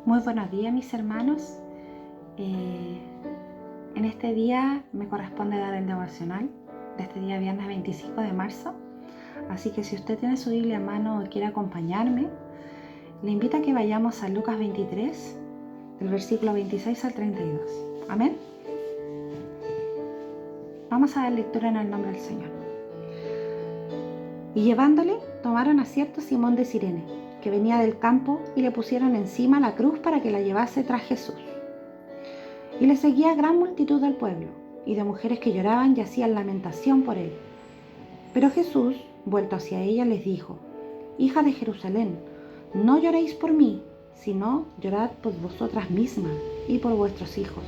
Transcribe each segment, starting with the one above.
Muy buenos días, mis hermanos. En este día me corresponde dar el devocional de este día viernes 25 de marzo. Así que si usted tiene su Biblia en mano o quiere acompañarme, le invito a que vayamos a Lucas 23, del versículo 26 al 32. Amén. Vamos a dar lectura en el nombre del Señor. Y llevándole, tomaron a cierto Simón de Cirene, que venía del campo, y le pusieron encima la cruz para que la llevase tras Jesús. Y le seguía gran multitud del pueblo, y de mujeres que lloraban y hacían lamentación por él. Pero Jesús, vuelto hacia ella, les dijo: Hijas de Jerusalén, no lloréis por mí, sino llorad por vosotras mismas y por vuestros hijos.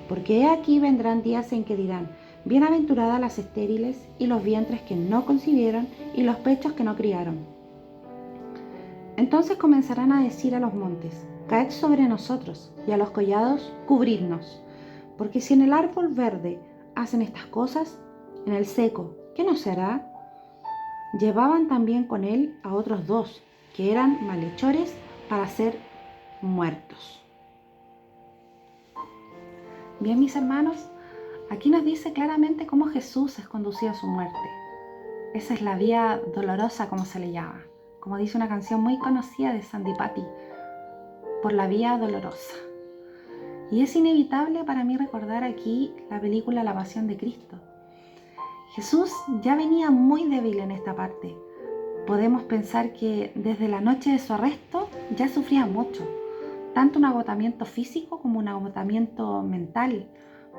Porque he aquí vendrán días en que dirán: bienaventuradas las estériles y los vientres que no concibieron y los pechos que no criaron. Entonces comenzarán a decir a los montes: caed sobre nosotros, y a los collados: cubridnos. Porque si en el árbol verde hacen estas cosas, en el seco, ¿qué no se hará? Llevaban también con él a otros dos, que eran malhechores, para ser muertos. Bien, mis hermanos, aquí nos dice claramente cómo Jesús es conducido a su muerte. Esa es la vía dolorosa, como se le llama, como dice una canción muy conocida de Sandy Patty, por la vía dolorosa. Y es inevitable para mí recordar aquí la película La Pasión de Cristo. Jesús ya venía muy débil en esta parte. Podemos pensar que desde la noche de su arresto ya sufría mucho, tanto un agotamiento físico como un agotamiento mental,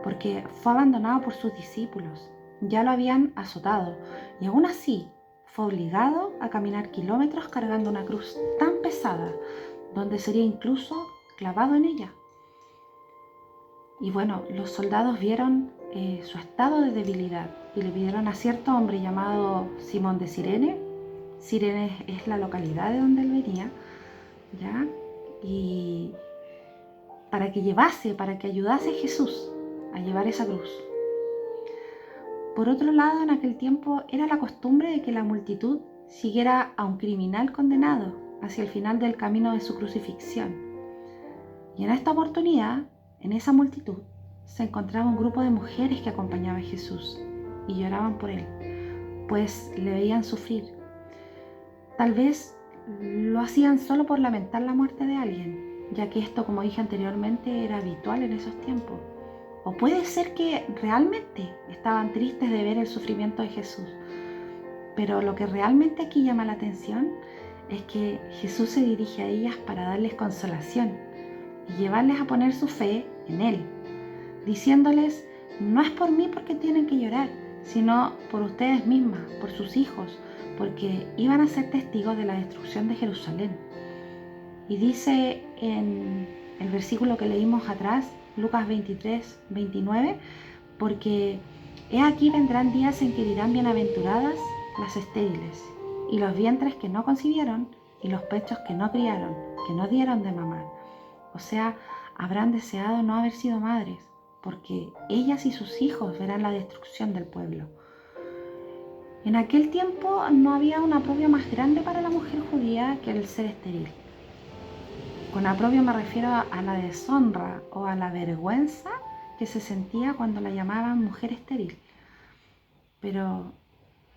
porque fue abandonado por sus discípulos. Ya lo habían azotado y aún así fue obligado a caminar kilómetros cargando una cruz tan pesada, donde sería incluso clavado en ella. Y bueno, los soldados vieron su estado de debilidad y le pidieron a cierto hombre llamado Simón de Cirene. Cirene es la localidad de donde él venía, ¿ya? Y para que ayudase a Jesús a llevar esa cruz. Por otro lado, en aquel tiempo era la costumbre de que la multitud siguiera a un criminal condenado hacia el final del camino de su crucifixión. Y en esta oportunidad, en esa multitud, se encontraba un grupo de mujeres que acompañaba a Jesús y lloraban por él, pues le veían sufrir. Tal vez lo hacían solo por lamentar la muerte de alguien, ya que esto, como dije anteriormente, era habitual en esos tiempos. O puede ser que realmente estaban tristes de ver el sufrimiento de Jesús. Pero lo que realmente aquí llama la atención es que Jesús se dirige a ellas para darles consolación y llevarles a poner su fe en Él, diciéndoles: no es por mí porque tienen que llorar, sino por ustedes mismas, por sus hijos, porque iban a ser testigos de la destrucción de Jerusalén. Y dice en el versículo que leímos atrás, Lucas 23, 29, porque he aquí vendrán días en que dirán: bienaventuradas las estériles, y los vientres que no concibieron, y los pechos que no criaron, que no dieron de mamar. O sea, habrán deseado no haber sido madres, porque ellas y sus hijos verán la destrucción del pueblo. En aquel tiempo no había un aprobio más grande para la mujer judía que el ser estéril. Con aprobio me refiero a la deshonra o a la vergüenza que se sentía cuando la llamaban mujer estéril. Pero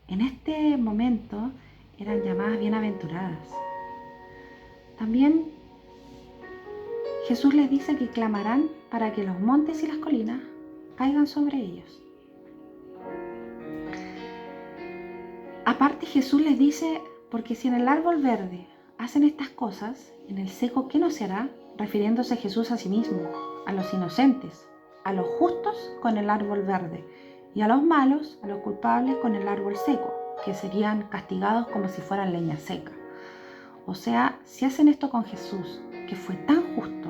en este momento eran llamadas bienaventuradas. También Jesús les dice que clamarán para que los montes y las colinas caigan sobre ellos. Aparte, Jesús les dice: porque si en el árbol verde hacen estas cosas, en el seco, ¿qué no se hará? Refiriéndose Jesús a sí mismo, a los inocentes, a los justos con el árbol verde, y a los malos, a los culpables con el árbol seco, que serían castigados como si fueran leña seca. O sea, si hacen esto con Jesús, que fue tan justo,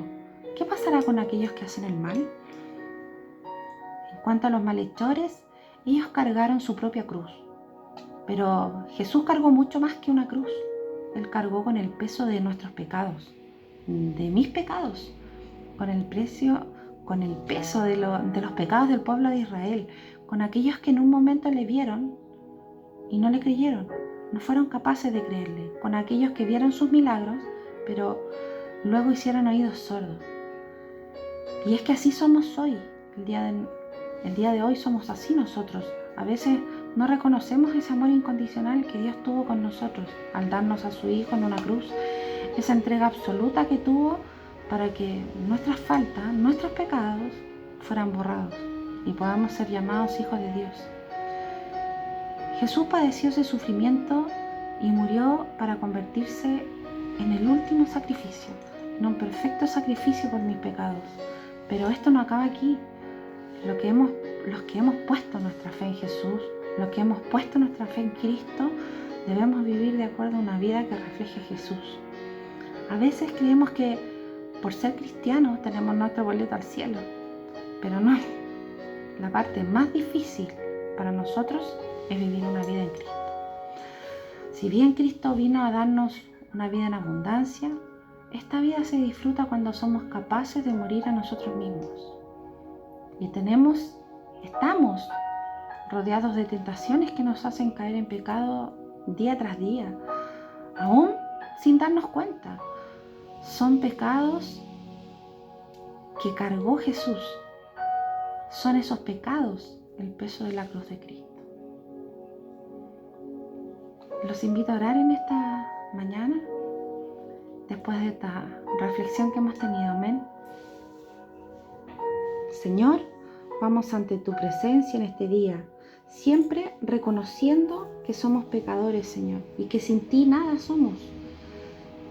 ¿qué pasará con aquellos que hacen el mal? En cuanto a los malhechores, ellos cargaron su propia cruz. Pero Jesús cargó mucho más que una cruz. Él cargó con el peso de nuestros pecados, de mis pecados, con el peso de los pecados del pueblo de Israel, con aquellos que en un momento le vieron y no le creyeron, no fueron capaces de creerle, con aquellos que vieron sus milagros, pero luego hicieron oídos sordos. Y es que así somos hoy. El día de hoy somos así nosotros. A veces no reconocemos ese amor incondicional que Dios tuvo con nosotros al darnos a su Hijo en una cruz. Esa entrega absoluta que tuvo para que nuestras faltas, nuestros pecados fueran borrados y podamos ser llamados hijos de Dios. Jesús padeció ese sufrimiento y murió para convertirse en el último sacrificio, en un perfecto sacrificio por mis pecados. Pero esto no acaba aquí. Los que hemos puesto nuestra fe en Jesús, los que hemos puesto nuestra fe en Cristo, debemos vivir de acuerdo a una vida que refleje a Jesús. A veces creemos que por ser cristianos tenemos nuestro boleto al cielo, pero no. La parte más difícil para nosotros es vivir una vida en Cristo. Si bien Cristo vino a darnos una vida en abundancia, esta vida se disfruta cuando somos capaces de morir a nosotros mismos. Y estamos rodeados de tentaciones que nos hacen caer en pecado día tras día, aún sin darnos cuenta. Son pecados que cargó Jesús. Son esos pecados el peso de la cruz de Cristo. Los invito a orar en esta mañana, después de esta reflexión que hemos tenido. Amén. Señor, vamos ante tu presencia en este día, siempre reconociendo que somos pecadores, Señor, y que sin ti nada somos.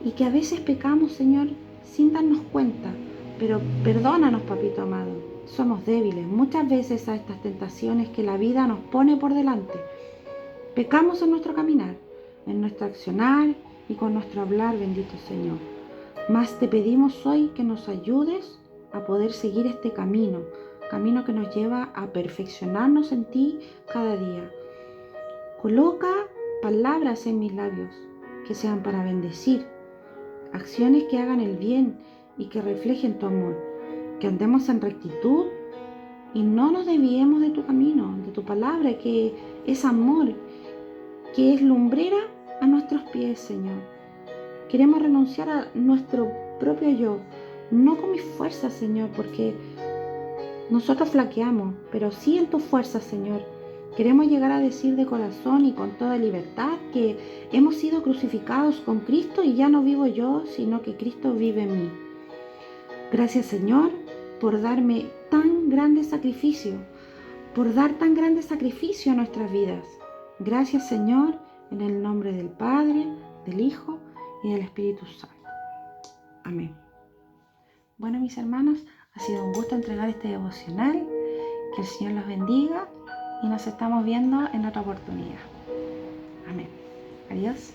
Y que a veces pecamos, Señor, sin darnos cuenta, pero perdónanos, Papito amado. Somos débiles muchas veces a estas tentaciones que la vida nos pone por delante. Pecamos en nuestro caminar, en nuestro accionar y con nuestro hablar, bendito Señor. Mas te pedimos hoy que nos ayudes a poder seguir este camino que nos lleva a perfeccionarnos en ti cada día. Coloca palabras en mis labios que sean para bendecir, acciones que hagan el bien y que reflejen tu amor, que andemos en rectitud y no nos desviemos de tu camino, de tu palabra, que es amor, que es lumbrera a nuestros pies, Señor. Queremos renunciar a nuestro propio yo, no con mis fuerzas, Señor, porque nosotros flaqueamos, pero sí en tu fuerza, Señor. Queremos llegar a decir de corazón y con toda libertad que hemos sido crucificados con Cristo y ya no vivo yo, sino que Cristo vive en mí. Gracias, Señor, por darme tan grande sacrificio, por dar tan grande sacrificio a nuestras vidas. Gracias, Señor, en el nombre del Padre, del Hijo y del Espíritu Santo. Amén. Bueno, mis hermanos, ha sido un gusto entregar este devocional. Que el Señor los bendiga y nos estamos viendo en otra oportunidad. Amén. Adiós.